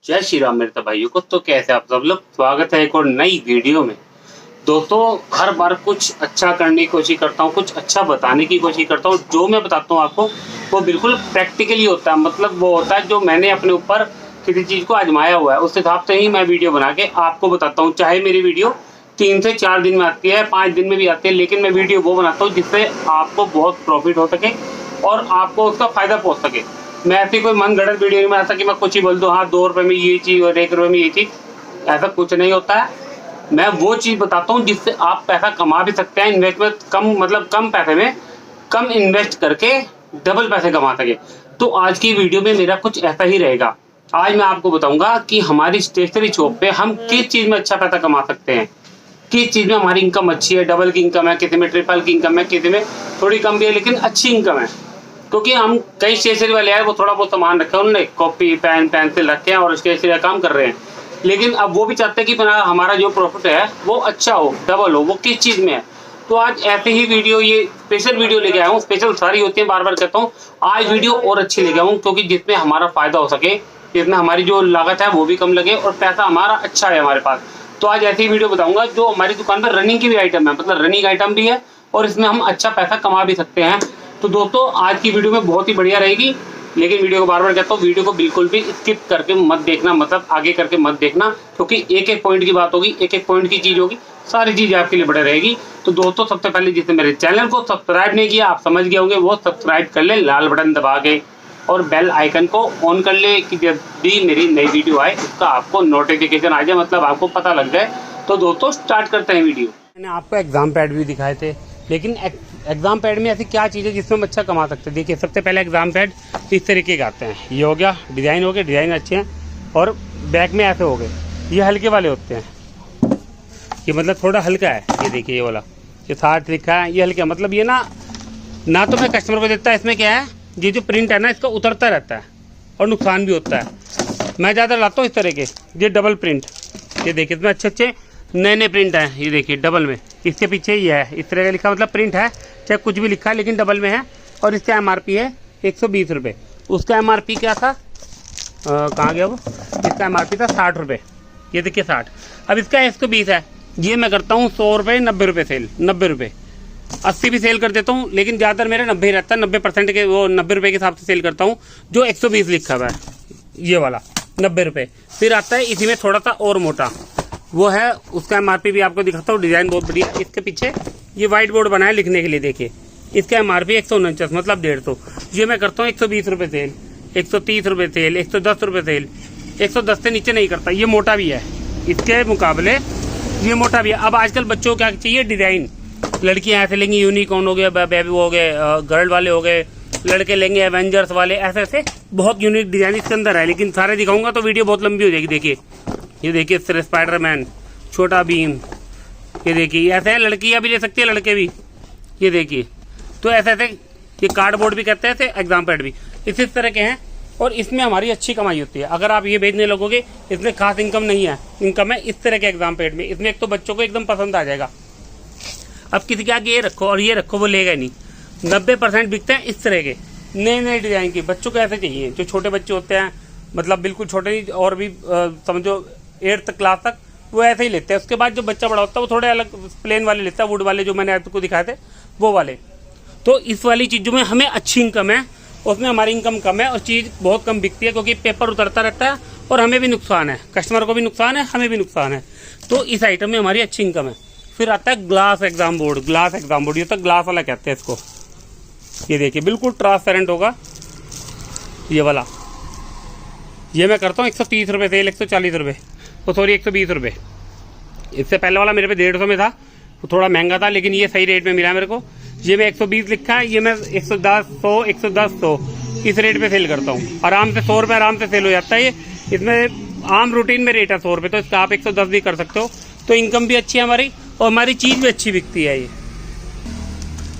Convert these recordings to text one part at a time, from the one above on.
जय श्री राम मेरे भाइयों को। तो कैसे आप सब लोग, स्वागत है एक और नई वीडियो में। दोस्तों हर बार कुछ अच्छा करने की कोशिश करता हूँ, कुछ अच्छा बताने की कोशिश करता हूँ। जो मैं बताता हूँ आपको वो बिल्कुल प्रैक्टिकली होता है, मतलब वो होता है जो मैंने अपने ऊपर किसी चीज़ को आजमाया हुआ है, उस हिसाब से ही मैं वीडियो बना के आपको बताता हूँ। चाहे मेरी वीडियो 3 से 4 दिन में आती है, 5 दिन में भी आती है, लेकिन मैं वीडियो वो बनाता हूँ जिससे आपको बहुत प्रॉफिट हो सके और आपको उसका फ़ायदा पहुँच सके। मैं ऐसी कोई मन गढ़ंत वीडियो नहीं बनाता कि मैं कुछ ही बोल दूँ, हाँ 2 रुपये में ये चीज़ और 1 रुपये में ये चीज़, ऐसा कुछ नहीं होता है। मैं वो चीज़ बताता हूँ जिससे आप पैसा कमा भी सकते हैं, इन्वेस्टमेंट कम, मतलब कम पैसे में कम इन्वेस्ट करके डबल पैसे कमा सके। तो आज की वीडियो में मेरा कुछ ऐसा ही रहेगा। आज मैं आपको बताऊंगा कि हमारी स्टेशनरी शॉप पे हम किस चीज़ में अच्छा पैसा कमा सकते हैं, किस चीज़ में हमारी इनकम अच्छी है, डबल की इनकम है, किसी में ट्रिपल की इनकम है, किसी में थोड़ी कम भी है लेकिन अच्छी इनकम है। क्योंकि हम कई स्टेशनरी वाले आए, वो थोड़ा बहुत सामान रखे हैं, उन्होंने कॉपी पेन पेंसिल रखे हैं और स्टेशनरी का काम कर रहे हैं, लेकिन अब वो भी चाहते हैं कि हमारा जो प्रॉफिट है वो अच्छा हो, डबल हो। वो किस चीज़ में है? तो आज ऐसे ही वीडियो, ये स्पेशल वीडियो लेके आया हूँ। स्पेशल सारी होती है, बार बार कहता हूँ, आज वीडियो और अच्छी लेके आऊँ क्योंकि जिसमें हमारा फ़ायदा हो सके, जिसमें हमारी जो लागत है वो भी कम लगे और पैसा हमारा अच्छा है हमारे पास। तो आज ऐसी वीडियो बताऊंगा जो हमारी दुकान पर रनिंग की भी आइटम है, मतलब रनिंग आइटम भी है और इसमें हम अच्छा पैसा कमा भी सकते हैं। तो दोस्तों आज की वीडियो में बहुत ही बढ़िया रहेगी, लेकिन वीडियो को बार बार कहता हूँ, वीडियो को बिल्कुल भी स्किप करके मत देखना, मतलब आगे करके मत देखना, क्योंकि एक एक पॉइंट की बात होगी, एक एक पॉइंट की चीज़ होगी, सारी चीज़ आपके लिए बढ़िया रहेगी। तो दोस्तों सबसे पहले जिसने मेरे चैनल को सब्सक्राइब नहीं किया, आप समझ गए होंगे, वो सब्सक्राइब कर ले लाल बटन दबा के और बेल आइकन को ऑन कर ले कि जब भी मेरी नई वीडियो आए उसका आपको नोटिफिकेशन आ जाए, मतलब आपको पता लग जाए। तो दोस्तों स्टार्ट करते हैं वीडियो। मैंने आपको एग्जाम पैड भी दिखाए थे, लेकिन एग्जाम पैड में ऐसी क्या चीज़ है जिसमें हम अच्छा कमा सकते हैं। देखिए सबसे पहले एग्जाम पैड इस तरीके के आते हैं, ये हो गया, डिज़ाइन हो गए, डिज़ाइन अच्छे हैं, और बैक में ऐसे हो गए, ये हल्के वाले होते हैं, ये मतलब थोड़ा हल्का है। ये देखिए ये वाला जो 60 लिखा है, ये हल्का, मतलब ये ना तो मैं कस्टमर को देता है, इसमें क्या है, ये जो प्रिंट है ना इसका उतरता रहता है और नुकसान भी होता है। मैं ज़्यादा लाता हूँ इस तरह के, ये डबल प्रिंट, ये देखिए इसमें अच्छे अच्छे नए नए प्रिंट हैं। ये देखिए डबल में, इसके पीछे ये है, इस तरह का लिखा, मतलब प्रिंट है, चाहे कुछ भी लिखा है लेकिन डबल में है। और इसका MRP है 120 रुपये। उसका MRP क्या था, कहाँ गया वो, इसका MRP था 60 रुपये। ये देखिए 60, अब इसका 120 है। ये मैं करता हूँ 100 रुपये, 90 रुपये सेल, 90 रुपये, 80 भी सेल कर देता हूँ, लेकिन ज़्यादातर मेरा 90 ही रहता है। 90% के वो 90 रुपये के हिसाब से सेल करता हूँ। जो 120 लिखा हुआ है ये वाला 90 रुपये। फिर आता है इसी में थोड़ा सा और मोटा, वो है, उसका MRP भी आपको दिखाता हूँ। डिज़ाइन बहुत बढ़िया, इसके पीछे ये वाइट बोर्ड बनाया लिखने के लिए, देखिए इसका MRP 149, मतलब 150। ये मैं करता हूँ 120 रुपये सेल, 130 रुपये सेल, 110 रुपये सेल, 110 से नीचे नहीं करता। ये मोटा भी है, इसके मुकाबले ये मोटा भी है। अब आजकल बच्चों को क्या चाहिए, डिज़ाइन। लड़कियाँ ऐसे लेंगी, यूनिकॉर्न हो गया, बेबी हो गए, गर्ल वाले हो गए, लड़के लेंगे एवेंजर्स वाले, ऐसे ऐसे बहुत यूनिक डिज़ाइन इसके अंदर है, लेकिन सारे दिखाऊंगा तो वीडियो बहुत लंबी हो जाएगी। देखिए ये देखिए इस तरह स्पाइडरमैन, छोटा भीम, ये देखिए ऐसे है, लड़कियाँ भी ले सकती है, लड़के भी, ये देखिए। तो ऐसे ऐसे ये कार्डबोर्ड भी कहते हैं, एग्जाम पैड भी इसी तरह के हैं, और इसमें हमारी अच्छी कमाई होती है। अगर आप ये बेचने लगोगे, इसमें खास इनकम नहीं है, इनकम है इस तरह के एग्जाम पैड में। इसमें एक तो बच्चों को एकदम पसंद आ जाएगा। अब किसी के आगे ये रखो और ये रखो, वो लेगा नहीं। 90% बिकते हैं इस तरह के नए नए डिज़ाइन के। बच्चों को ऐसे चाहिए, जो छोटे बच्चे होते हैं, मतलब बिल्कुल छोटे नहीं, और भी समझो 8th क्लास तक, वो ऐसे ही लेते हैं। उसके बाद जो बच्चा बड़ा होता है वो थोड़े अलग प्लेन वाले लेता है, वुड वाले जो मैंने आपको दिखाए थे वो वाले। तो इस वाली चीज़ों में हमें अच्छी इनकम है, उसमें हमारी इनकम कम है और चीज़ बहुत कम बिकती है, क्योंकि पेपर उतरता रहता है और हमें भी नुकसान है, कस्टमर को भी नुकसान है, हमें भी नुकसान है। तो इस आइटम में हमारी अच्छी इनकम है। फिर आता है glass exam board. Glass exam board, ये तो ग्लास वाला कहते हैं इसको। ये देखिए बिल्कुल ट्रांसपेरेंट होगा ये वाला। ये मैं करता हूँ 130 रुपये सेल, 140 रुपये, तो सॉरी 120 रुपये। इससे पहले वाला मेरे पे 150 में था, वो थोड़ा महंगा था, लेकिन ये सही रेट में मिला मेरे को। ये मैं 120 लिखा है, ये मैं 110, 100, 110, 100 इस रेट पे सेल करता हूँ। आराम से 100 रुपये आराम से सेल हो जाता है। ये इसमें आम रूटीन में रेट है 100 रुपये, तो इसका आप 110 भी कर सकते हो। तो इनकम भी अच्छी है हमारी और हमारी चीज़ भी अच्छी बिकती है। ये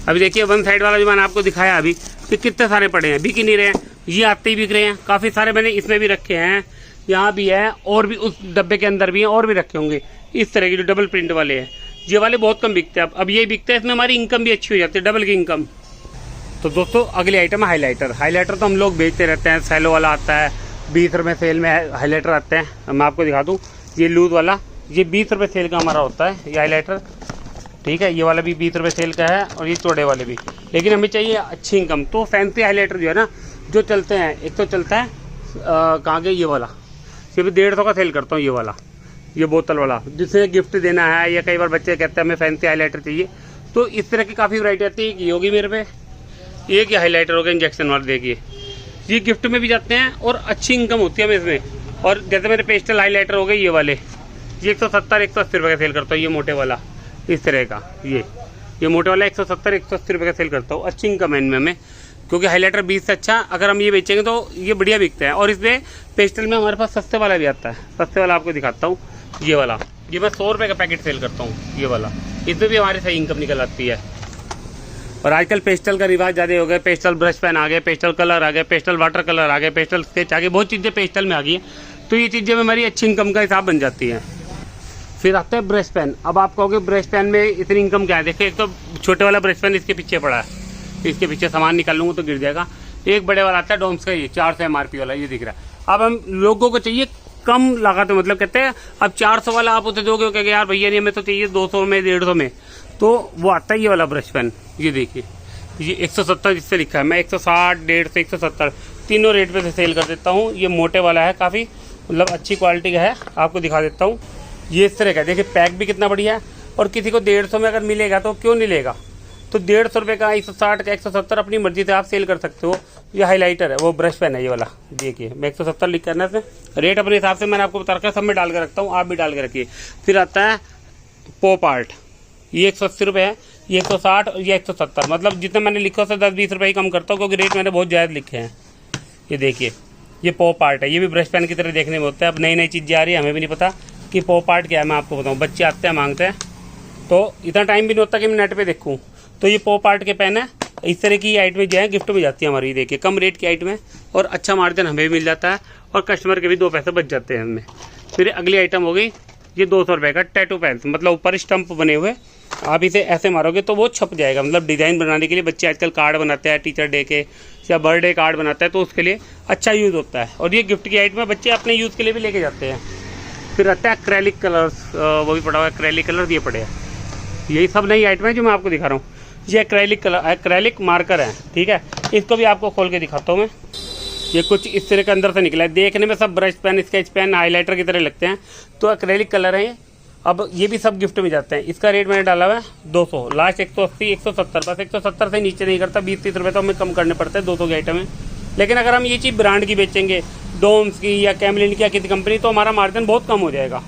अभी देखिए वन साइड वाला जो मैंने आपको दिखाया अभी, कि कितने सारे पड़े हैं, बिक ही नहीं रहे हैं। ये आते ही बिक रहे हैं, काफ़ी सारे मैंने इसमें भी रखे हैं, यहाँ भी है, और भी उस डब्बे के अंदर भी हैं, और भी रखे होंगे इस तरह के जो डबल प्रिंट वाले हैं। ये वाले बहुत कम बिकते हैं, अब ये बिकते हैं, इसमें हमारी इनकम भी अच्छी हो जाती है, डबल की इनकम। तो दोस्तों अगली आइटम है हाईलाइटर। हाईलाइटर तो हम लोग बेचते रहते हैं, सेलो वाला आता है, 20 रुपये सेल में हाईलाइटर आते हैं। मैं आपको दिखा दूँ, ये लूज वाला ये 20 रुपये सेल का हमारा होता है ये हाईलाइटर, ठीक है। ये वाला भी 20 रुपये सेल का है और ये चौड़े वाले भी। लेकिन हमें चाहिए अच्छी इनकम, तो फैंसी हाईलाइटर जो है ना जो चलते हैं, एक तो चलता है कहाँ के ये वाला, ये भी 150 का सेल करता हूँ ये वाला, ये बोतल वाला, जिसे गिफ्ट देना है या कई बार बच्चे कहते हैं हमें फैंसी हाईलाइटर चाहिए, तो इस तरह की काफ़ी वैरायटी आती है। ये होगी मेरे पे, एक ही हाईलाइटर होगा इंजेक्शन वाला, देखिए ये गिफ्ट में भी जाते हैं और अच्छी इनकम होती है हमें इसमें। और जैसे मेरे पेस्टल हाईलाइटर हो गए ये वाले, ये 170-180 रुपये का सेल करता हूँ, ये मोटे वाला इस तरह का, ये मोटे वाला 170-180 रुपये का सेल करता हूँ। अच्छी इनकम है इनमें हमें, क्योंकि हाईलाइटर 20 से अच्छा अगर हम ये बेचेंगे तो ये बढ़िया बिकते हैं। और इसमें पेस्टल में हमारे पास सस्ते वाला भी आता है, सस्ते वाला आपको दिखाता हूँ, ये वाला, ये मैं 100 रुपये का पैकेट सेल करता हूँ ये वाला, इसमें भी हमारी सही इनकम निकल आती है। और आजकल पेस्टल का रिवाज ज़्यादा हो गया, पेस्टल ब्रश पेन आ गए, पेस्टल कलर आ गए, पेस्टल वाटर कलर आ गए, पेस्टल स्केच आ गए, बहुत चीज़ें पेस्टल में आ गई हैं, तो ये चीज़ें में हमारी अच्छी इनकम का हिसाब बन जाती है। फिर आता है ब्रश पेन। अब आप कहोगे ब्रश पेन में इतनी इनकम क्या है, देखिए एक तो छोटे वाला ब्रश पेन इसके पीछे पड़ा है, इसके पीछे सामान निकाल लूँगा तो गिर जाएगा। एक बड़े वाला आता है डोम्स का, ये 400 MRP वाला, ये दिख रहा है। अब हम लोगों को चाहिए कम लागत में, मतलब कहते हैं अब 400 वाला आप उसे दोगे, कहेंगे यार भैया नहीं हमें तो चाहिए 200 में 150 में, तो वो आता है ये वाला ब्रश पेन। ये देखिए ये 170 जिससे लिखा है, मैं 160, 150, 170 तीनों रेट पे से सेल कर देता हूँ। ये मोटे वाला है, काफ़ी मतलब अच्छी क्वालिटी का है, आपको दिखा देता हूँ। ये इस तरह का देखिए, पैक भी कितना बढ़िया है। और किसी को 150 में अगर मिलेगा तो क्यों नहीं लेगा, तो 150 रुपये का 160 का 170 अपनी मर्जी से आप सेल कर सकते हो। ये हाईलाइटर है, वो ब्रश पेन है ये वाला, देखिए मैं 170 लिख करना है, रेट अपने हिसाब से मैंने आपको बता रखा है, सब में डाल के रखता हूँ, आप भी डाल के रखिए। फिर आता है पॉप आर्ट, ये 180 रुपये है, ये 160 और ये 170, मतलब जितना मैंने लिखा उससे 10-20 रुपये ही कम करता हूँ, क्योंकि रेट मैंने बहुत ज़्यादा लिखे हैं। ये देखिए ये पॉप आर्ट है, ये भी ब्रश पेन की तरह देखने में होता है। अब नई नई चीज़ें आ रही है, हमें भी नहीं पता कि पॉप आर्ट क्या है, मैं आपको बताऊँ, बच्चे आते हैं मांगते हैं, तो इतना टाइम भी नहीं होता कि मैं नेट पे देखूँ। तो ये पॉप आर्ट के पेन है, इस तरह की आइटमें जो है गिफ्ट में जाती है हमारी, देखिए कम रेट की आइटम है और अच्छा मार्जिन हमें भी मिल जाता है और कस्टमर के भी 2 पैसे बच जाते हैं हमें। फिर अगली आइटम हो गई ये 200 रुपये का टैटू पेन, मतलब ऊपर स्टंप बने हुए, आप इसे ऐसे मारोगे तो वो छप जाएगा, मतलब डिज़ाइन बनाने के लिए बच्चे आजकल कार्ड बनाते हैं टीचर डे के या बर्थडे कार्ड बनाते हैं, तो उसके लिए अच्छा यूज़ होता है। और ये गिफ्ट की आइटम है, बच्चे अपने यूज़ के लिए भी लेके जाते हैं। फिर आता है एक्रेलिक कलर्स, वो भी पड़ा हुआ है, एक्रेलिक कलर्स ये पड़े हैं, यही सब नई आइटम है जो मैं आपको दिखा रहा हूँ। ये एक्रेलिक कलर, एक्रेलिक मार्कर है, ठीक है, इसको भी आपको खोल के दिखाता हूँ मैं। ये कुछ इस तरह के अंदर से निकला है, देखने में सब brush pen, sketch pen, highlighter की तरह लगते हैं, तो एक्रेलिक कलर है ये। अब ये भी सब गिफ्ट में जाते हैं। इसका रेट मैंने डाला हुआ है 200, लास्ट 180, 170, बस 170 से नीचे नहीं करता, 20-30 रुपये तो हमें कम करने पड़ते हैं 200 की आइटम है। लेकिन अगर हम ये चीज़ ब्रांड की बेचेंगे, डोम्स की या कैमलिन की या किसी कंपनी, तो हमारा मार्जिन बहुत कम हो जाएगा।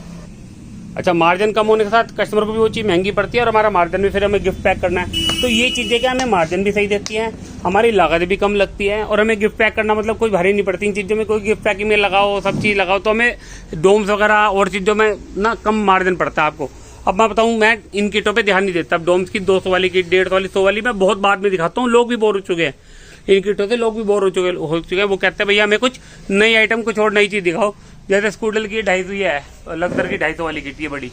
अच्छा, मार्जिन कम होने के साथ कस्टमर को भी वो चीज़ महंगी पड़ती है और हमारा मार्जिन भी, फिर हमें गिफ्ट पैक करना है, तो ये चीज़ें क्या हमें मार्जिन भी सही देती हैं, हमारी लागत भी कम लगती है और हमें गिफ्ट पैक करना मतलब कोई भारी नहीं पड़ती। इन चीज़ों में कोई गिफ्ट पैकिंग में लगाओ, सब चीज़ लगाओ, तो हमें डोम्स वगैरह और चीज़ों में ना कम मार्जिन पड़ता है आपको। अब मैं बताऊँ, मैं इन किटों पर ध्यान नहीं देता। अब डोम्स की 200 वाली किट, 150 वाली, 100 वाली मैं बहुत बाद में दिखाता हूँ, लोग भी बोर हो चुके हैं इन किटों से, लोग भी बोर हो चुके हैं। वो कहते हैं भैया हमें कुछ नई आइटम, कुछ और नई चीज़ दिखाओ। जैसे स्कूटर की 250 है, लक्सर की 250 वाली किट, ये बड़ी।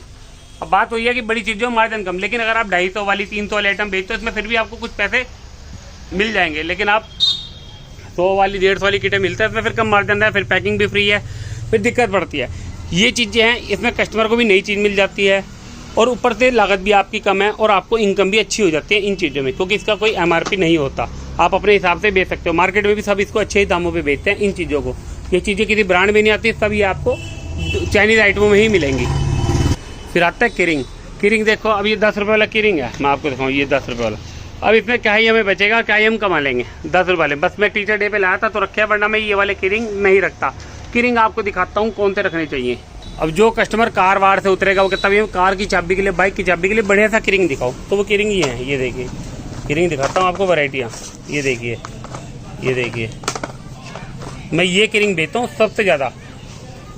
अब बात वही है कि बड़ी चीज़ों में मार्जिन कम, लेकिन अगर आप 250 वाली 300 वाली आइटम बेचते हो, इसमें फिर भी आपको कुछ पैसे मिल जाएंगे। लेकिन आप 100 वाली 150 वाली किटें मिलता है, इसमें फिर कम मार्जिन है, फिर पैकिंग भी फ्री है, फिर दिक्कत पड़ती है। ये चीज़ें हैं, इसमें कस्टमर को भी नई चीज़ मिल जाती है और ऊपर से लागत भी आपकी कम है और आपको इनकम भी अच्छी हो जाती है इन चीज़ों में, क्योंकि इसका कोई MRP नहीं होता, आप अपने हिसाब से बेच सकते हो। मार्केट में भी सब इसको अच्छे ही दामों पे बेचते हैं इन चीज़ों को। ये चीज़ें किसी ब्रांड में नहीं आती, सब ये आपको चाइनीज़ आइटमों में ही मिलेंगी। फिर आता है किरिंग। किरिंग देखो, अब ये 10 रुपये वाला किरिंग है, मैं आपको दिखाऊँ, ये 10 रुपये वाला। अब इसमें क्या ही हमें बचेगा, क्या ही हम कमा लेंगे 10 रुपये वाले। बस मैं टीचर डे पे लाया था तो रखे, वरना मैं ये वाले किरिंग नहीं रखता। किरिंग आपको दिखाता हूँ कौन से रखने चाहिए। अब जो कस्टमर कार वार से उतरेगा, वो कहता है कार की चाबी के लिए, बाइक की चाबी के लिए बढ़िया सा किरिंग दिखाओ, तो वो किरिंग ही है। ये देखिए किरिंग दिखाता हूँ आपको, वैरायटियाँ ये देखिए, ये देखिए, मैं ये किरिंग बेचता हूँ सबसे ज़्यादा।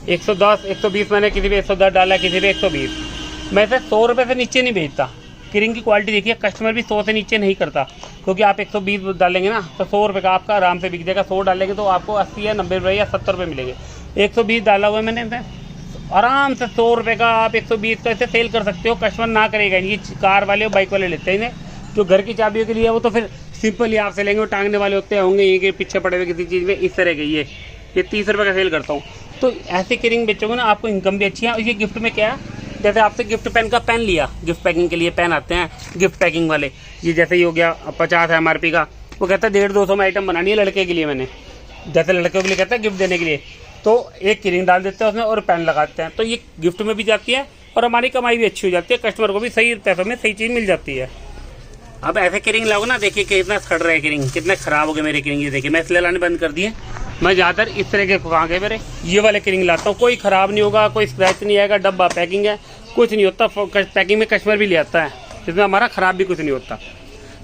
110, 120 मैंने किसी पे 110 डाला, किसी पे 120। मैं इसे 100 रुपये से नीचे नहीं बेचता। किरिंग की क्वालिटी देखिए, कस्टमर भी 100 से नीचे नहीं करता, क्योंकि आप 120 डालेंगे ना तो 100 रुपये का आपका आराम से बिक जाएगा। 100 डालेंगे तो आपको 80 या 90 रुपये या 70 रुपये मिलेंगे। 120 डाला हुआ है मैंने, आराम से 100 रुपये का आप 120 का इसे सेल कर सकते हो। कस्टमर ना करेगा, ये कार वाले और बाइक वाले लेते हैं इन्हें। जो घर की चाबियों के लिए वो तो फिर सिंपल ही आपसे लेंगे, वो टांगने वाले होते होंगे, ये के पीछे पड़े हुए किसी चीज़ में, इस तरह के ये 30 रुपये का सेल करता हूँ। तो ऐसे की रिंग बेचोगे ना, आपको इनकम भी अच्छी है। और ये गिफ्ट में क्या है, जैसे आपसे गिफ्ट पेन का पेन लिया, गिफ्ट पैकिंग के लिए पेन आते हैं गिफ्ट पैकिंग वाले, ये जैसे ही हो गया 50 है MRP का, वो कहता है 150-200 में आइटम बनानी है लड़के के लिए, मैंने जैसे लड़कों के लिए कहता है गिफ्ट देने के लिए, तो एक की रिंग डाल देते हैं उसमें और पेन लगाते हैं, तो ये गिफ्ट में भी जाती है और हमारी कमाई भी अच्छी हो जाती है, कस्टमर को भी सही पैसों में सही चीज़ मिल जाती है। अब ऐसे की रिंग लाओ ना, देखिए कितना सड़ रहा है की रिंग, कितने खराब हो गए मेरे की रिंग। ये देखिए मैं इसलिए लाने बंद कर दिए, मैं ज़्यादातर इस तरह के कहाँ गए मेरे ये वाले की रिंग लाता हूँ, कोई ख़राब नहीं होगा, कोई स्क्रैच नहीं आएगा, डब्बा पैकिंग है, कुछ नहीं होता। पैकिंग में कस्टमर भी ले आता है, जिसमें हमारा ख़राब भी कुछ नहीं होता।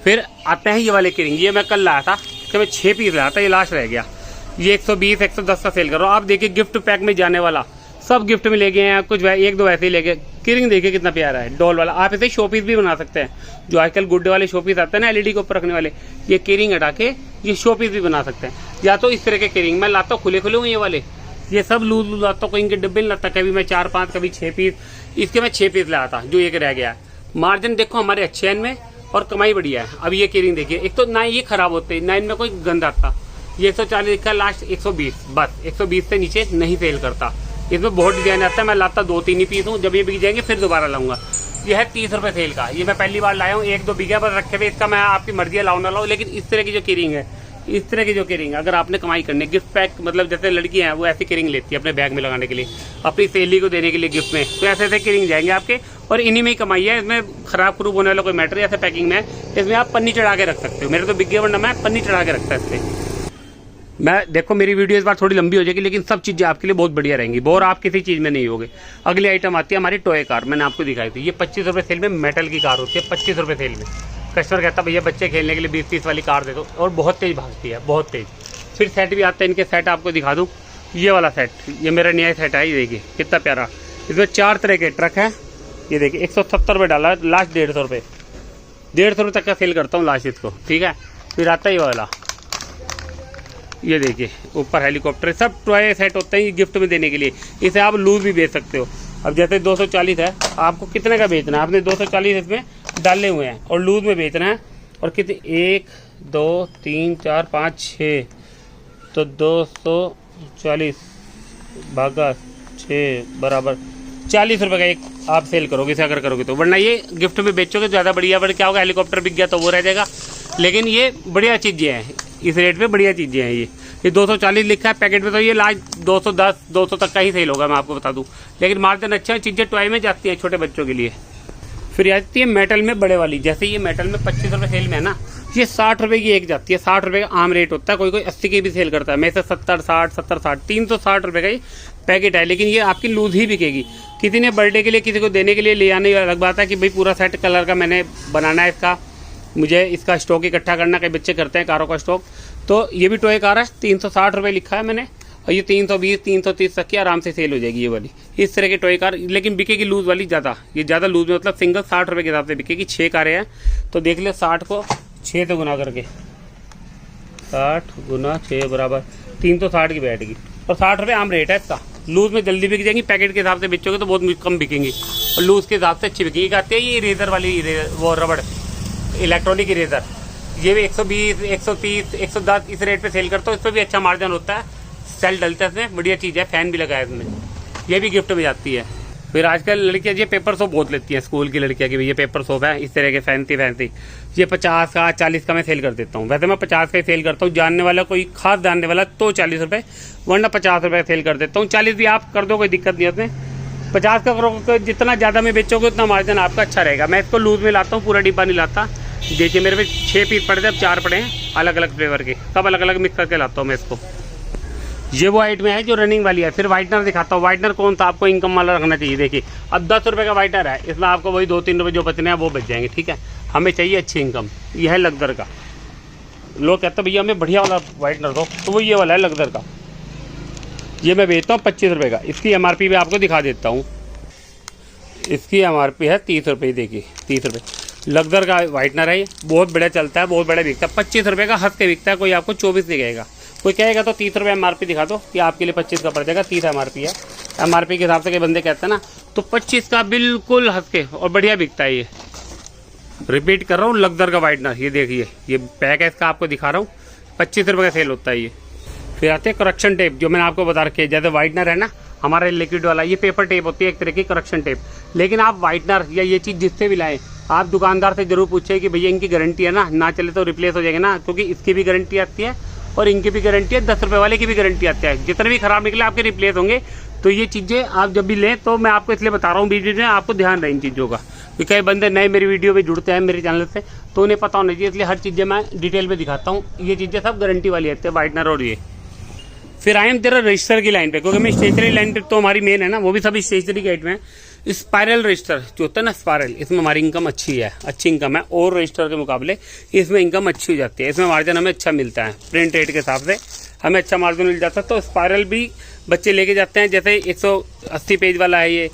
फिर आते हैं ये वाले की रिंग, ये मैं कल लाया था, कि मैं 6 पीस लाया था, ये लास्ट रह गया। ये 120-110 का सेल कर रहा हूँ। आप देखिए गिफ्ट पैक में जाने वाला, सब गिफ्ट में ले गए हैं, कुछ 1-2 ऐसे ही ले गए। की रिंग देखिए कितना प्यारा है, डॉल वाला। आप इसे शोपीस भी बना सकते हैं, जो आजकल गुड्डे वाले शोपीस आते हैं ना LED के ऊपर रखने वाले, ये की रिंग हटा के ये शोपीस भी बना सकते हैं। या तो इस तरह के की रिंग मैं लाता हूँ खुले हुए ये वाले, ये सब लूज लाता हूँ, इनके डिब्बे नहीं लाता। कभी मैं 4-5, कभी 6 पीस, इसके मैं 6 पीस लाया था, जो एक रह गया। मार्जिन देखो हमारे अच्छे हैं इनमें और कमाई बढ़िया है। अब ये की रिंग देखिए, एक तो ना ये खराब होते, ना इनमें कोई गंद आता। ये 140 लिखा, लास्ट 120, बस 120 से नीचे नहीं सेल करता। इसमें बहुत डिजाइन आता है, मैं लाता 2-3 ही पीस हूँ, जब ये बिक जाएंगे फिर दोबारा लाऊंगा। ये है 30 रुपये सेल का, ये मैं पहली बार लाया हूँ, 1-2 बिका पर रखे हुए, इसका मैं आपकी मर्जी है लाऊं ना लाऊं। लेकिन इस तरह की जो की रिंग है, इस तरह की जो की रिंग, अगर आपने कमाई करनी है, गिफ्ट पैक मतलब जैसे लड़की है वो ऐसी की रिंग लेती है अपने बैग में लगाने के लिए, अपनी सहेली को देने के लिए गिफ्ट में, तो ऐसे की रिंग जाएंगे आपके, और इन्हीं में ही कमाई है। इसमें खराब खरूब होने वाला कोई मैटर, ऐसे पैकिंग में इसमें आप पन्नी चढ़ा के रख सकते हो। मेरे तो बिक गया, वरना मैं पन्नी चढ़ा के रखता है इससे। मैं देखो मेरी वीडियो इस बार थोड़ी लंबी हो जाएगी, लेकिन सब चीज़ें आपके लिए बहुत बढ़िया रहेंगी, बोर आप किसी चीज़ में नहीं होगे। अगली आइटम आती है हमारी टॉय कार, मैंने आपको दिखाई थी। ये 25 रुपये सेल में मेटल की कार होती है, 25 रुपये सेल में। कस्टमर कहता है भैया बच्चे खेलने के लिए 20-30 वाली कार दे दो, और बहुत तेज़ भागती है, बहुत तेज़। फिर सेट भी आते हैं इनके, सेट आपको दिखा दूँ। ये वाला सेट, ये मेरा नया सेट है, ये देखिए कितना प्यारा। इसमें 4 तरह के ट्रक है। ये देखिए 170 रुपये डाला, लास्ट 150 रुपये, 150 रुपये तक का सेल करता हूँ लास्ट इसको, ठीक है। फिर आता है ये वाला, ये देखिए ऊपर हेलीकॉप्टर, सब टॉय सेट होते हैं ये गिफ्ट में देने के लिए। इसे आप लूज भी बेच सकते हो। अब जैसे 240 है, आपको कितने का बेचना है, आपने 240 इसमें डाले हुए हैं और लूज में बेचना है। और कितने, 1 2 3 4 5 6, तो 240 भागा 6 बराबर 40 रुपये का एक आप सेल करोगे इसे अगर करोगे तो। वरना ये गिफ्ट में बेचोगे ज़्यादा बढ़िया, बट क्या होगा, हेलीकॉप्टर बिक गया तो वो रह जाएगा। लेकिन ये बढ़िया चीज़ें हैं, इस रेट पे बढ़िया चीज़ें हैं। ये 240 लिखा है पैकेट में, तो ये लास्ट 210-200 तक का ही सेल होगा, मैं आपको बता दूं। लेकिन मार्जिन अच्छा है, चीज़ें टॉय में जाती हैं छोटे बच्चों के लिए। फिर आती है मेटल में बड़े वाली, जैसे ये मेटल में 25 रुपये सेल में है ना, ये 60 रुपये की एक जाती है। 60 रुपये का आम रेट होता है, कोई कोई 80 की भी सेल करता है। मैं इसे 70-60 70-60 360 रुपये का ही पैकेट है। लेकिन ये आपकी लूज ही बिकेगी। किसी ने बर्थडे के लिए किसी को देने के लिए ले आने, अलग बात है कि भाई पूरा सेट कलर का मैंने बनाना है, इसका मुझे इसका स्टॉक इकट्ठा करना। कई बच्चे करते हैं कारों का स्टॉक, तो ये भी टॉय कार है, 360 रुपये लिखा है मैंने, और ये 320-330 तक की आराम से सेल हो जाएगी ये वाली। इस तरह की टॉय कार, लेकिन बिकेगी लूज वाली ज़्यादा, ये ज़्यादा लूज में मतलब सिंगल 60 रुपये के हिसाब से बिकेगी। 6 कारें हैं, तो देख ले 60 को 6 से गुना करके, 60 गुना 6 बराबर 360 की बैठेगी। और 60 रुपये आम रेट है इसका। लूज में जल्दी बिक जाएंगी, पैकेट के हिसाब से बेचोगे तो बहुत कम बिकेंगी, और लूज के हिसाब से अच्छी बिकेगी। आती है ये इरेजर वाली, वो रबड़ इलेक्ट्रॉनिक इरेजर, ये भी 120, 130, 110 इस रेट पे सेल करता हूँ। इस पर भी अच्छा मार्जिन होता है, सेल डलता है इसमें, बढ़िया चीज़ है। फैन भी लगाया इसमें, ये भी गिफ्ट में जाती है। फिर आजकल लड़कियाँ ये पेपर सोप बहुत लेती हैं, स्कूल की लड़कियाँ की भी ये पेपर सोप है इस तरह के फैंसी। ये 50 का 40 का मैं सेल कर देता हूँ। वैसे मैं 50 का ही सेल करता हूँ, जानने वाला कोई खास जानने वाला तो 40 रुपये, वरना 50 रुपये सेल कर देता हूँ। 40 भी आप कर दो, कोई दिक्कत नहीं है उसमें। 50 का करोगे, जितना ज़्यादा में बेचोगे उतना मार्जिन आपका अच्छा रहेगा। मैं इसको लूज में लाता हूँ, पूरा डिब्बा नहीं लाता। देखिए मेरे पे 6 पीस पड़े थे, अब 4 पड़े हैं अलग अलग फ्लेवर के, सब अलग अलग मिक्स करके लाता हूँ मैं इसको। ये वो वाइट में है जो रनिंग वाली है। फिर वाइटनर दिखाता हूँ। वाइटनर कौन सा आपको इनकम वाला रखना चाहिए। देखिए अब 10 रुपये का वाइटनर है, इसमें आपको वही 2-3 रुपये जो बचने हैं वो बच जाएंगे, ठीक है। हमें चाहिए अच्छी इनकम। यह है लगदर का, लोग कहते हैं भैया हमें बढ़िया वाला वाइटनर दो, तो वो ये वाला है लगदर का। ये मैं बेचता हूँ 25 रुपये का। इसकी MRP भी आपको दिखा देता हूँ। इसकी MRP है 30 रुपये। देखिए 30 रुपये लगदर का वाइटनर है, ये बहुत बड़ा चलता है, बहुत बड़ा बिकता है। 25 रुपये का हंस के बिकता है, कोई आपको 24 दिखाएगा। कोई कहेगा तो 30 रुपये MRP दिखा दो, कि आपके लिए 25 का पड़ जाएगा। 30 MRP है। MRP के हिसाब से कई बंदे कहते हैं ना, तो 25 का बिल्कुल हंस के और बढ़िया बिकता है। ये रिपीट कर रहा हूँ, लगदर का वाइटनर। ये देखिए ये पैक है इसका, आपको दिखा रहा हूँ, 25 रुपये का सेल होता है ये। फिर आते हैं करेक्शन टेप, जो मैंने आपको बता रखी है। जैसे वाइटनर है ना हमारा लिक्विड वाला, ये पेपर टेप होती है एक तरह की करेक्शन टेप। लेकिन आप वाइटनर या ये चीज़ जिससे भी लाएं, आप दुकानदार से जरूर पूछे कि भैया इनकी गारंटी है ना चले तो रिप्लेस हो जाएगा ना, क्योंकि इसकी भी गारंटी आती है और इनकी भी गारंटी है, 10 रुपये वाले की भी गारंटी आती है। जितने भी खराब निकले आपके रिप्लेस होंगे। तो ये चीज़ें आप जब भी लें, तो मैं आपको इसलिए बता रहा हूँ बीच में, आपको ध्यान रहे इन चीज़ों का, क्योंकि कई बंदे नए मेरी वीडियो पे जुड़ते हैं मेरे चैनल से, तो उन्हें पता होना चाहिए, इसलिए हर चीज़ें मैं डिटेल में दिखाता हूँ। ये चीज़ें सब गारंटी वाली आती है, वाइटनर और ये। फिर आए हम तेरा रजिस्टर की लाइन पे, क्योंकि मैं स्टेशनरी लाइन पे तो हमारी मेन है ना, वो भी सब स्टेशनरी के आइटम है। स्पायरल रजिस्टर जो होता है ना, स्पायरल, इसमें हमारी इनकम अच्छी है, अच्छी इनकम है, और रजिस्टर के मुकाबले इसमें इनकम अच्छी हो जाती है। इसमें मार्जिन हमें अच्छा मिलता है, प्रिंट रेट के हिसाब से हमें अच्छा मार्जिन मिल जाता है। तो स्पायरल भी बच्चे लेके जाते हैं, जैसे 180 पेज वाला है ये,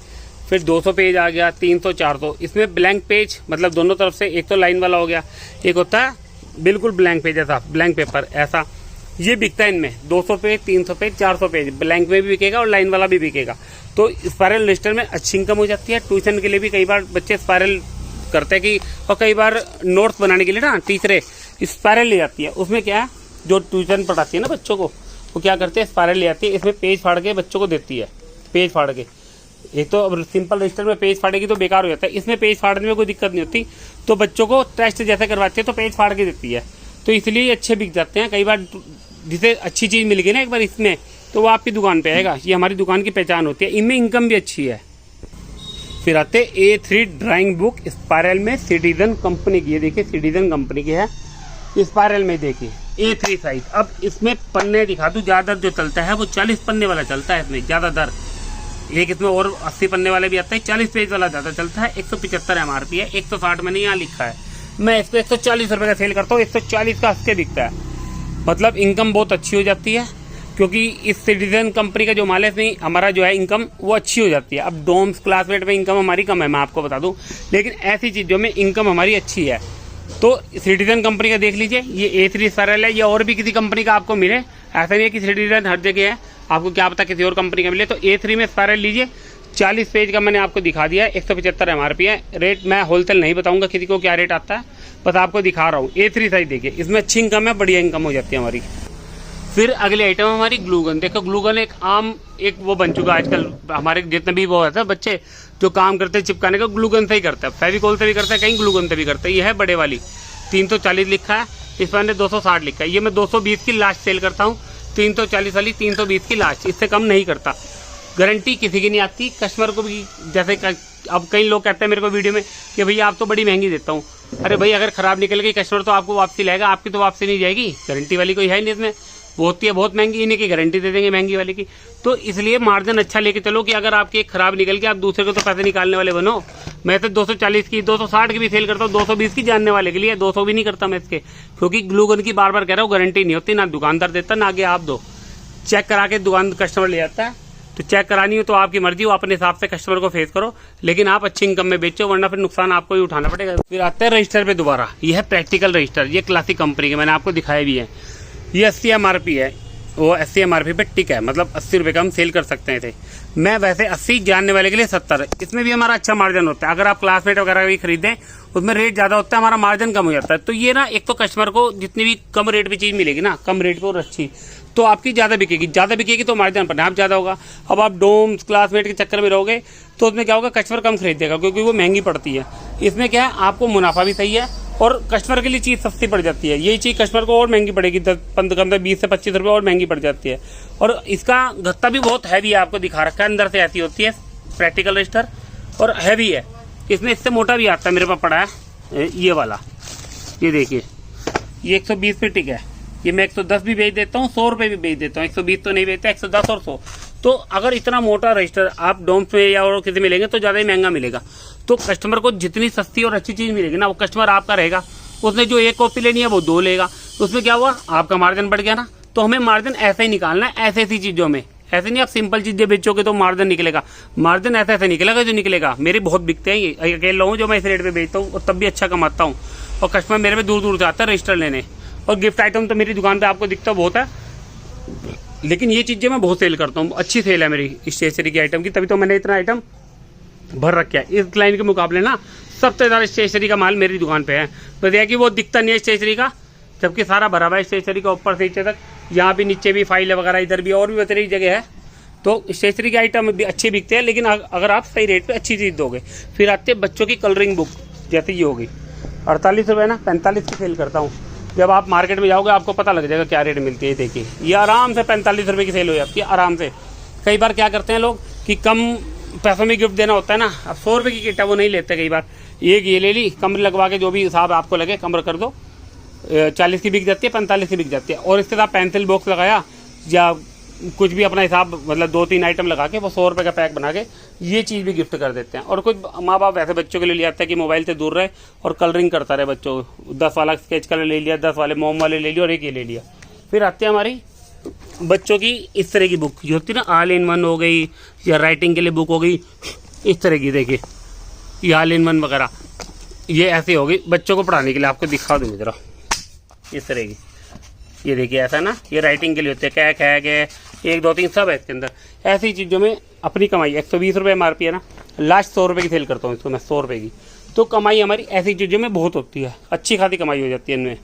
फिर 200 पेज आ गया, 300, 400। इसमें ब्लैंक पेज, मतलब दोनों तरफ से, एक तो लाइन वाला हो गया, एक होता है बिल्कुल ब्लैंक पेज, ऐसा ब्लैंक पेपर ऐसा, ये बिकता है इनमें 200 पेज, 300 पेज, 400 पेज, ब्लैंक में भी बिकेगा और लाइन वाला भी बिकेगा। तो स्पायरल रजिस्टर में अच्छी इनकम हो जाती है। ट्यूशन के लिए भी कई बार बच्चे स्पायरल करते हैं कि, और कई बार नोट्स बनाने के लिए ना टीचरें स्पायरल ले जाती है। उसमें क्या है, जो ट्यूशन पढ़ाती है ना बच्चों को, वो क्या करते हैं, स्पायरल ले आती है, इसमें पेज फाड़ के बच्चों को देती है, पेज फाड़ के। एक तो अब सिंपल रजिस्टर में पेज फाड़ेगी तो बेकार हो जाता है, इसमें पेज फाड़ने में कोई दिक्कत नहीं होती। तो बच्चों को टेस्ट जैसे करवाते हैं तो पेज फाड़ के देती है, तो इसलिए ये अच्छे बिक जाते हैं। कई बार जिसे अच्छी चीज़ मिल गई ना एक बार इसमें, तो वो आपकी दुकान पे आएगा। ये हमारी दुकान की पहचान होती है, इनमें इनकम भी अच्छी है। फिर आते A3 ड्राइंग बुक स्पायरल में, सिटीजन कंपनी की, ये देखिए सिटीजन कंपनी की है, स्पायरल में देखिए A3 साइज। अब इसमें पन्ने दिखा दूँ, ज़्यादा जो चलता है वो 40 पन्ने वाला चलता है इसमें ज़्यादातर। एक इसमें और 80 पन्ने वाले भी आता है, 40 पेज वाला ज़्यादा चलता है। 175 MRP है, 160 मैंने यहाँ लिखा है। मैं इसको 140 रुपये का सेल करता हूँ, 140 का हंस के बिकता है। मतलब इनकम बहुत अच्छी हो जाती है, क्योंकि इस सिटीजन कंपनी का जो माल है इसमें हमारा जो है इनकम वो अच्छी हो जाती है। अब डोम्स क्लासमेट में इनकम हमारी कम है, मैं आपको बता दूं, लेकिन ऐसी चीज़ों में इनकम हमारी अच्छी है। तो सिटीजन कंपनी का देख लीजिए, ये A3 स्पायरल है। ये और भी किसी कंपनी का आपको मिले, ऐसा नहीं है कि सिटीजन हर जगह है, आपको क्या पता किसी और कंपनी का मिले। तो A3 में स्पायरल लीजिए, 40 पेज का मैंने आपको दिखा दिया है, 175 MRP है। रेट मैं होलसेल नहीं बताऊंगा किसी को क्या रेट आता है, बस आपको दिखा रहा हूँ। A3 साइज देखिए, इसमें अच्छी इनकम है, बढ़िया इनकम हो जाती है हमारी। फिर अगले आइटम हमारी ग्लूगन। देखो ग्लूगन एक आम एक वो बन चुका है आजकल, हमारे जितने भी वो है बच्चे जो काम करते हैं चिपकाने का, ग्लूगन से ही करते हैं, फेविकोल से भी करते हैं, कहीं ग्लूगन से भी करते हैं। ये है बड़े वाली, 340 लिखा है, इस पर 260 लिखा है। ये मैं 220 की लास्ट सेल करता हूँ, 340 वाली 320 की लास्ट, इससे कम नहीं करता। गारंटी किसी की नहीं आती, कस्टमर को भी। जैसे अब कई लोग कहते हैं मेरे को वीडियो में कि भैया आप तो बड़ी महंगी देता हूँ। अरे भाई अगर खराब निकल गई कस्टमर तो आपको वापसी लाएगा, आपकी तो वापसी नहीं जाएगी। गारंटी वाली कोई है नहीं इसमें, वो होती है बहुत महंगी, इन्हीं की गारंटी दे देंगे महंगी वाली की। तो इसलिए मार्जिन अच्छा लेके चलो कि अगर आपकी एक खराब निकल के आप दूसरे को तो पैसे निकालने वाले बनो। मैं तो 240 की 260 की भी सेल करता हूँ, 220 की जानने वाले के लिए, 200 भी नहीं करता मैं इसके, क्योंकि ग्लूगन की बार बार कह रहा हूँ गारंटी नहीं होती, ना दुकानदार देता ना आगे आप दो। चेक करा के दुकान कस्टमर ले जाता है, तो चेक करानी हो तो आपकी मर्जी हो, अपने हिसाब से कस्टमर को फेस करो, लेकिन आप अच्छी इनकम में बेचो, वरना फिर नुकसान आपको ही उठाना पड़ेगा। फिर आते हैं रजिस्टर पे दोबारा। ये है प्रैक्टिकल रजिस्टर, ये क्लासिक कंपनी के, मैंने आपको दिखाया भी है। ये 80 MRP है, वो 80 MRP पे टिक है, मतलब 80 रुपये का हम सेल कर सकते हैं थे। मैं वैसे 80, जानने वाले के लिए 70। इसमें भी हमारा अच्छा मार्जिन होता है। अगर आप क्लासमेट वगैरह भी खरीदें उसमें रेट ज़्यादा होता है, हमारा मार्जिन कम हो जाता है। तो ये ना, एक तो कस्टमर को जितनी भी कम रेट पे चीज़ मिलेगी ना, कम रेट पे और अच्छी, तो आपकी ज़्यादा बिकेगी तो मार्जिन पर आप ज़्यादा होगा। अब आप डोम्स क्लासमेट के चक्कर में रहोगे तो उसमें क्या होगा, कस्टमर कम खरीदेगा क्योंकि वो महंगी पड़ती है। इसमें क्या है, आपको मुनाफा भी सही है और कस्टमर के लिए चीज़ सस्ती पड़ जाती है। यही चीज़ कस्टमर को और महंगी पड़ेगी, 10-15, 20 से 25 रुपये और महंगी पड़ जाती है। और इसका गत्ता भी बहुत हैवी है, आपको दिखा रखा है, अंदर से ऐसी होती है प्रैक्टिकल रजिस्टर, और हैवी है। इसमें इससे मोटा भी आता है, मेरे पास पड़ा है ये वाला, ये देखिए, ये 120 पे टिक है। ये मैं 110 भी बेच देता हूँ, 100 रुपये भी बेच देता हूँ, 120 तो नहीं बेचता, 110 और 100। तो अगर इतना मोटा रजिस्टर आप डोम्स में या और किसी में लेंगे तो ज़्यादा ही महंगा मिलेगा। तो कस्टमर को जितनी सस्ती और अच्छी चीज़ मिलेगी ना, वो कस्टमर आपका रहेगा। उसने जो एक कॉपी लेनी है वो 2 लेगा, तो उसमें क्या हुआ, आपका मार्जिन बढ़ गया ना। तो हमें मार्जिन ऐसे ही निकालना है, ऐसी ऐसी चीज़ों में। ऐसे नहीं आप सिंपल चीज़ें बेचोगे तो मार्जिन निकलेगा, मार्जिन ऐसे ऐसे निकलेगा जो निकलेगा। मेरे बहुत बिकते हैं, ये अकेले हूँ जो मैं इस रेट पे बेचता हूँ और तब भी अच्छा कमाता हूँ। और कस्टमर मेरे पे दूर दूर से आता है रजिस्टर लेने। और गिफ्ट आइटम तो मेरी दुकान पे आपको दिखता बहुत है, लेकिन ये चीज़ें मैं बहुत सेल करता हूँ, अच्छी सेल है मेरी स्टेशनरी की आइटम की, तभी तो मैंने इतना आइटम भर रखा है। इस लाइन के मुकाबले ना सबसे ज़्यादा स्टेशनरी का माल मेरी दुकान पे है। बस यह कि वो दिखता नहीं है स्टेशनरी का, जबकि सारा भरा हुआ है स्टेशनरी का ऊपर से नीचे तक। यहाँ भी नीचे भी फाइल वगैरह, इधर भी और भी बतरी जगह है। तो स्टेशनरी के आइटम भी अच्छे बिकते हैं, लेकिन अगर आप सही रेट पे अच्छी चीज़ दोगे। फिर आते हैं बच्चों की कलरिंग बुक, जैसे ये होगी 48 रुपये ना, 45 की सेल करता हूँ। जब आप मार्केट में जाओगे आपको पता लग जाएगा क्या रेट मिलती है। देखिए ये आराम से 45 रुपये की सेल हो जाती है आराम से। कई बार क्या करते हैं लोग कि कम पैसों में गिफ्ट देना होता है ना, अब 100 रुपये की किट है वो नहीं लेते। कई बार एक ये ले ली, कमर लगवा के जो भी हिसाब आपको लगे कमर कर दो, 40 की बिक जाती है, 45 की बिक जाती है। और इसके साथ पेंसिल बॉक्स लगाया या कुछ भी अपना हिसाब, मतलब 2-3 आइटम लगा के वो 100 रुपये का पैक बना के ये चीज़ भी गिफ्ट कर देते हैं। और कुछ माँ बाप ऐसे बच्चों के लिए ले आते हैं कि मोबाइल से दूर रहे और कलरिंग करता रहे बच्चों को। 10 वाला स्केच कलर ले लिया, 10 वाले मोम वाले ले लिया और एक ये ले लिया। फिर आते हैं हमारी बच्चों की इस तरह की बुक जो होती है ना, ऑल इन वन हो गई या राइटिंग के लिए बुक हो गई इस तरह की। देखिए ये ऑल इन वन वगैरह ये ऐसी होगी बच्चों को पढ़ाने के लिए। आपको दिखा दूँ जरा इस तरह की, ये देखिए ऐसा ना, ये राइटिंग के लिए होते हैं, क्या के 1 2 3 सब है इसके अंदर। ऐसी चीज़ों में अपनी कमाई 120 रुपये MRP है ना, लास्ट 100 रुपये की सेल करता हूँ इसको मैं, 100 रुपये की। तो कमाई हमारी ऐसी चीज़ों में बहुत होती है, अच्छी खासी कमाई हो जाती है इनमें।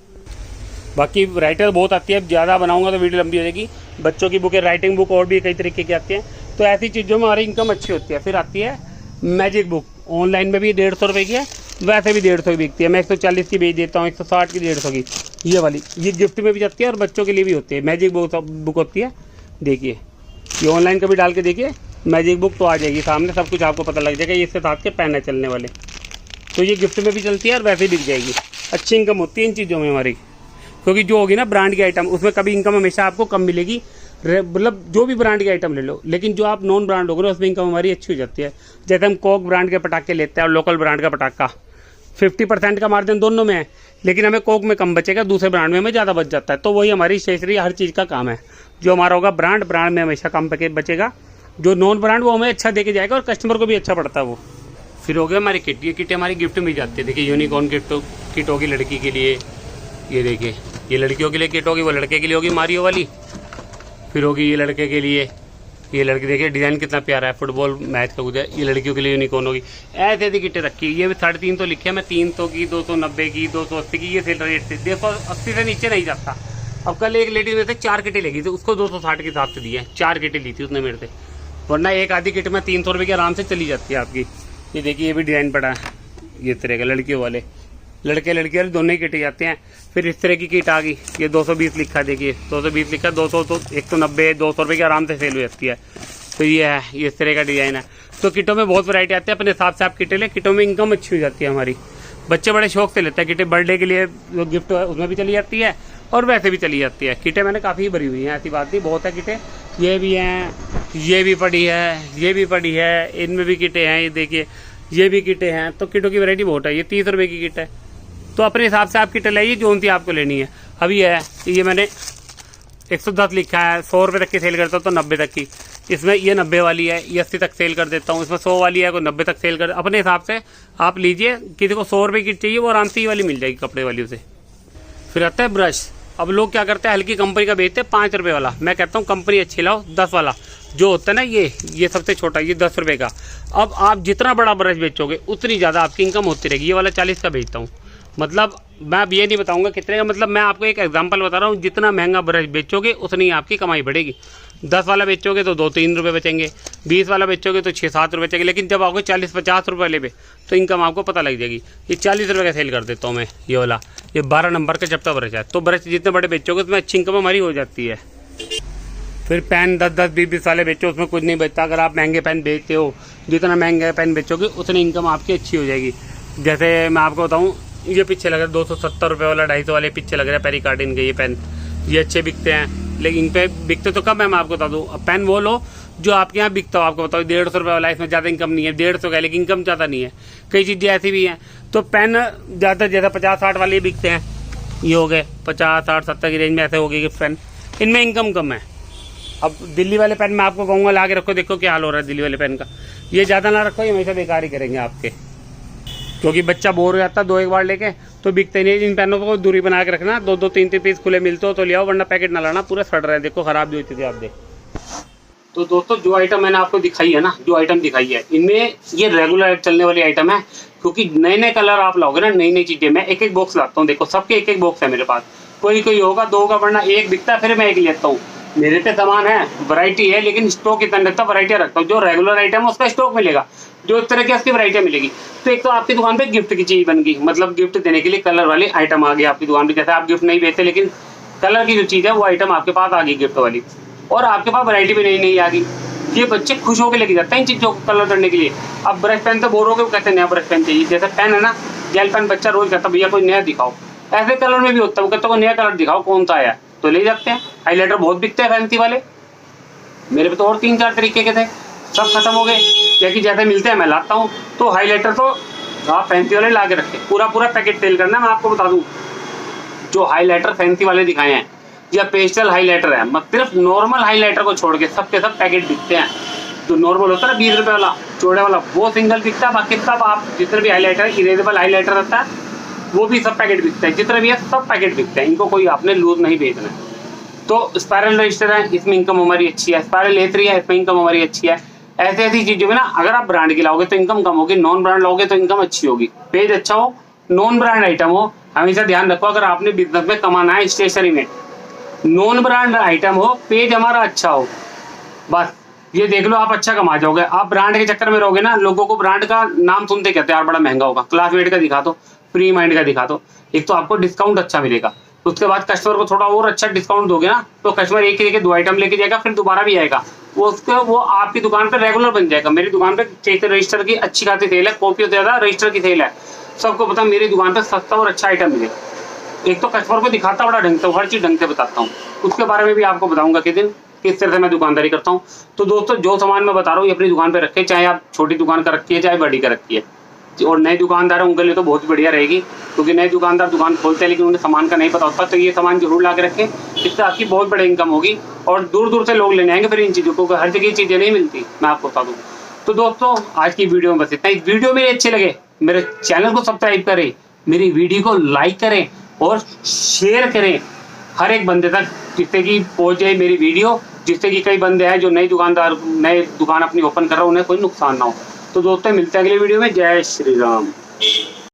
बाकी राइटर बहुत आती है, ज़्यादा बनाऊंगा तो वीडियो लंबी हो जाएगी। बच्चों की बुक है, राइटिंग बुक और भी कई तरीके की आती हैं। तो ऐसी चीज़ों में हमारी इनकम अच्छी होती है। फिर आती है मैजिक बुक, ऑनलाइन में भी 150 रुपये की है, वैसे भी 150 की बिकती है। मैं 140 की बेच देता हूँ, 160 की, 150 की। ये वाली ये गिफ्ट में भी जाती है और बच्चों के लिए भी होती है। मैजिक बुक होती है, देखिए ये ऑनलाइन कभी डाल के देखिए मैजिक बुक, तो आ जाएगी सामने, सब कुछ आपको पता लग जाएगा। ये इसके साथ के पेन है चलने वाले, तो ये गिफ्ट में भी चलती है और वैसे बिक जाएगी। अच्छी इनकम होती है इन चीज़ों में हमारी, क्योंकि जो होगी ना ब्रांड की आइटम, उसमें कभी इनकम हमेशा आपको कम मिलेगी। मतलब जो भी ब्रांड की आइटम ले लो, लेकिन जो आप नॉन ब्रांड होगे उसमें इनकम हमारी अच्छी हो जाती है। जैसे हम कोक ब्रांड के पटाखे लेते हैं और लोकल ब्रांड का पटाखा, 50% का मार्जिन दोनों में है, लेकिन हमें कोक में कम बचेगा, दूसरे ब्रांड में हमें ज़्यादा बच जाता है। तो वही हमारी स्टेशनरी हर चीज़ का काम है। जो हमारा होगा ब्रांड में हमेशा कम बचेगा, जो नॉन ब्रांड वो हमें अच्छा दे के जाएगा और कस्टमर को भी अच्छा पड़ता है वो। फिर हो गया हमारी किट, ये किट हमारी गिफ्ट में जाती है। देखिए यूनिकॉर्न किट होगी लड़की के लिए, ये देखिए ये लड़कियों के लिए किट होगी, वो लड़के के लिए होगी मारियो वाली। फिर होगी ये लड़के के लिए, ये लड़की देखिए डिज़ाइन कितना प्यारा है, फुटबॉल मैच का कुछ है। ये लड़कियों के लिए यूनिकॉर्न होगी। ऐसे ऐसी किटें रखी, ये भी 350 लिखे है, मैं 300 की, 290 की, 280 की, ये सेल रेट से 280 से नीचे नहीं जाता। अब कल एक लेडी में से 4 किटें लेगी थी, उसको 260 के हिसाब से दी है, 4 किटें ली थी उसने मेरे से, वरना एक आधी किट में 300 रुपये की आराम से चली जाती है आपकी। ये देखिए ये भी डिज़ाइन पड़ा है, ये तरह का लड़कियों वाले, लड़के लड़की वाले दोनों ही किटें जाते हैं। फिर इस तरह की किट आ गई, ये 220 लिखा है, देखिए 220 लिखा है, 200 तो 190 200 रुपये की आराम से सेल हो जाती है। फिर ये है, ये इस तरह का डिज़ाइन है। तो किटों में बहुत वैरायटी आती है, अपने हिसाब से आप किटें लें, किटों में इनकम अच्छी हो जाती है हमारी। बच्चे बड़े शौक से लेते हैं किटें, बर्थडे के लिए जो गिफ्ट है उसमें भी चली जाती है और वैसे भी चली जाती है। किटें मैंने काफ़ी भरी हुई हैं, ऐसी बात नहीं, बहुत है किटें। ये भी हैं, ये भी पड़ी है, ये भी पड़ी है, इनमें भी किटें हैं, ये देखिए ये भी किटें हैं। तो किटों की वैरायटी बहुत है। ये 30 रुपये की किट है, तो अपने हिसाब से आप किटें लाइए जो सी आपको लेनी है। अभी है ये मैंने 110 लिखा है, 100 रुपये तक की सेल करता हूँ, तो 90 तक की। इसमें ये 90 वाली है, ये 80 तक सेल कर देता हूँ। इसमें 100 वाली है, कोई 90 तक सेल कर, अपने हिसाब से आप लीजिए। किसी को 100 रुपये की चाहिए वो आराम से ये वाली मिल जाएगी कपड़े वाली उसे। फिर आता है ब्रश। अब लोग क्या करते हैं, हल्की कंपनी का बेचते हैं 5 रुपये वाला। मैं कहता हूँ कंपनी अच्छी लाओ, 10 वाला जो होता है ना, ये सबसे छोटा, ये 10 रुपये का। अब आप जितना बड़ा ब्रश बेचोगे उतनी ज़्यादा आपकी इनकम होती रहेगी। ये वाला 40 का बेचता हूँ, मतलब मैं अब ये नहीं बताऊंगा कितने का, मतलब मैं आपको एक एग्जांपल बता रहा हूँ। जितना महंगा ब्रश बेचोगे उतनी आपकी कमाई बढ़ेगी। 10 वाला बेचोगे तो 2-3 रुपये बचेंगे, 20 वाला बेचोगे तो 6-7 रुपये बचेंगे। लेकिन जब आओगे 40-50 रुपये वाले पे तो इनकम आपको पता लग जाएगी। ये 40 रुपये का सेल कर देता हूँ मैं, ये वाला, ये 12 नंबर का चपटा ब्रश है। तो ब्रश जितने बड़े बेचोगे उसमें अच्छी इनकम हमारी हो जाती है। फिर पेन 10-10, 20-20 वाले बेचो, उसमें कुछ नहीं बचता। अगर आप महंगे पेन बेचते हो, जितना महंगा पेन बेचोगे उतनी इनकम आपकी अच्छी हो जाएगी। जैसे मैं आपको बताऊँ, ये पीछे लग रहा है 270 रुपये वाला, 250 वाले पीछे लग रहा है पेरिकार्डिन के ये पेन। ये अच्छे बिकते हैं, लेकिन इन पे बिकते तो कम है। मैं आपको बता दूँ, अब पेन वो लो जो आपके यहाँ बिकता हो। आपको बताओ 150 रुपये वाला, इसमें ज़्यादा इनकम नहीं है, 150 का, लेकिन इनकम ज़्यादा नहीं है। कई चीज़ें ऐसी भी हैं। तो पेन ज़्यादा 50-60 वाले बिकते हैं। ये हो गए 50-60-70 की रेंज में ऐसे हो गए गिफ्ट पेन, इनमें इनकम कम है। अब दिल्ली वाले पेन मैं आपको कहूँगा ला के रखो, देखो क्या हाल हो रहा है दिल्ली वाले पेन का। ये ज़्यादा ना रखो, ये हमेशा बेकार ही करेंगे आपके, क्योंकि बच्चा बोर हो जाता है 2-1 बार लेके, तो बिकते नहीं। इन पेनों को दूरी बना के रखना, 2-2, 3-3 पीस खुले मिलते हो तो ले आओ, वरना पैकेट ना लाना, पूरे सड़ रहे हैं। देखो खराब भी होती थी, आप देख। तो दोस्तों जो आइटम मैंने आपको दिखाई है ना, जो आइटम दिखाई है, इनमें ये रेगुलर चलने वाली आइटम है, क्योंकि नए नए कलर आप लाओगे ना, नई नई चीज़ें। मैं एक एक बॉक्स लाता हूँ, देखो सबके एक एक बॉक्स है मेरे पास। कोई कोई होगा, 2 का वरना 1 बिकता है, फिर मैं 1 लेता हूँ। मेरे पे सामान है, वैरायटी है, लेकिन स्टॉक इतना रहता, वैरायटियाँ रखता हूँ। जो रेगुलर आइटम है उसका स्टॉक मिलेगा, जो इस तरह की उसकी वैरायटियाँ मिलेगी। तो एक तो आपकी दुकान पे गिफ्ट की चीज़ बन गई, मतलब गिफ्ट देने के लिए कलर वाली आइटम आ गई आपकी दुकान पे। जैसे आप गिफ्ट नहीं बेचते, लेकिन कलर की जो चीज़ है वो आइटम आपके पास आ गई गिफ्ट वाली, और आपके पास वैरायटी भी नई नई आ गई। ये बच्चे खुश होकर लेके जाते हैं इन चीज़ों को कलर करने के लिए। अब ब्रश पेन तो बोल रहे हो, कहते हैं नया ब्रश पेन चाहिए। जैसे पेन है ना, जेल पेन, बच्चा रोज कहता भैया कोई नया दिखाओ। ऐसे कलर में भी होता है, वो कहते हैं नया कलर दिखाओ कौन सा आया, तो ले जाते हैं। हाईलाइटर बहुत बिकते हैं फैंसी वाले, मेरे पे तो और 3-4 तरीके के थे, सब खत्म हो गए। क्योंकि जैसे मिलते हैं मैं लाता हूँ। तो हाईलाइटर तो आप फैंसी वाले ला के रखे, पूरा पूरा पैकेट सेल करना है। मैं आपको बता दूँ, जो हाईलाइटर फैंसी वाले दिखाए हैं या पेस्टल हाईलाइटर है, मत सिर्फ नॉर्मल हाईलाइटर को छोड़ के सब के सब पैकेट बिकते हैं। जो नॉर्मल होता है ना 20 रुपये वाला चौड़े वाला, वो सिंगल बिकता है। बाकी सब आप जितने भी हाईलाइटर, इरेजेबल हाईलाइटर रहता है, वो भी सब पैकेट बिकता है। जितने भी है सब पैकेट बिकते हैं, इनको कोई आपने लूज नहीं बेचना है। तो स्पायरल रजिस्टर है, इसमें इनकम हमारी अच्छी है। स्पायरल A3 है, इसमें इनकम हमारी अच्छी है। ऐसी ऐसी चीज़ों में ना, अगर आप ब्रांड की लाओगे तो इनकम कम होगी, नॉन ब्रांड लाओगे तो इनकम अच्छी होगी। पेज अच्छा हो, नॉन ब्रांड आइटम हो, हमेशा ध्यान रखो। अगर आपने बिजनेस में कमाना है, स्टेशनरी में, नॉन ब्रांड आइटम हो, पेज हमारा अच्छा हो, बस ये देख लो आप अच्छा कमा जाओगे। आप ब्रांड के चक्कर में रहोगे ना, लोगों को ब्रांड का नाम सुनते कहते हैं यार बड़ा महंगा होगा, क्लासमेट का दिखा दो, फ्री माइंड का दिखा दो, एक तो आपको डिस्काउंट अच्छा मिलेगा। उसके बाद कस्टमर को थोड़ा और अच्छा डिस्काउंट दोगे ना, तो कस्टमर एक ही जगह 2 आइटम लेके जाएगा, फिर दोबारा भी आएगा। वो आपकी दुकान पर रेगुलर बन जाएगा। मेरी दुकान पे चेक रजिस्टर की अच्छी खासी सेल है, कॉपी से ज़्यादा रजिस्टर की सेल है। सबको पता मेरी दुकान पर सस्ता और अच्छा आइटम मिले। एक तो कस्टमर को दिखाता बड़ा ढंग से, हर चीज़ ढंग से बताता हूँ। उसके बारे में भी आपको बताऊंगा किस तरह से मैं दुकानदारी करता हूँ। तो दोस्तों, जो सामान मैं बता रहा हूँ ये अपनी दुकान पे रखें, चाहे आप छोटी दुकान का रखिए चाहे बड़ी का रखिए। और नए दुकानदार हैं उनके लिए तो बहुत बढ़िया रहेगी, क्योंकि नए दुकानदार दुकान खोलते हैं लेकिन उन्हें सामान का नहीं पता होता। तो ये सामान जरूर ला के रखें, इससे आपकी बहुत बड़ी इनकम होगी और दूर दूर से लोग लेने आएंगे फिर इन चीज़ों को। हर जगह चीज़ें नहीं मिलती, मैं आपको बता दूँ। तो दोस्तों, आज की वीडियो में बस इतना। इस वीडियो में अच्छे लगे, मेरे चैनल को सब्सक्राइब करें, मेरी वीडियो को लाइक करें और शेयर करें हर एक बंदे तक, जिससे कि पहुंच जाए मेरी वीडियो, जिससे कि कई बंदे हैं जो नए दुकान अपनी ओपन कर रहे हैं, उन्हें कोई नुकसान ना हो। तो दोस्तों, मिलते हैं अगले वीडियो में। जय श्री राम।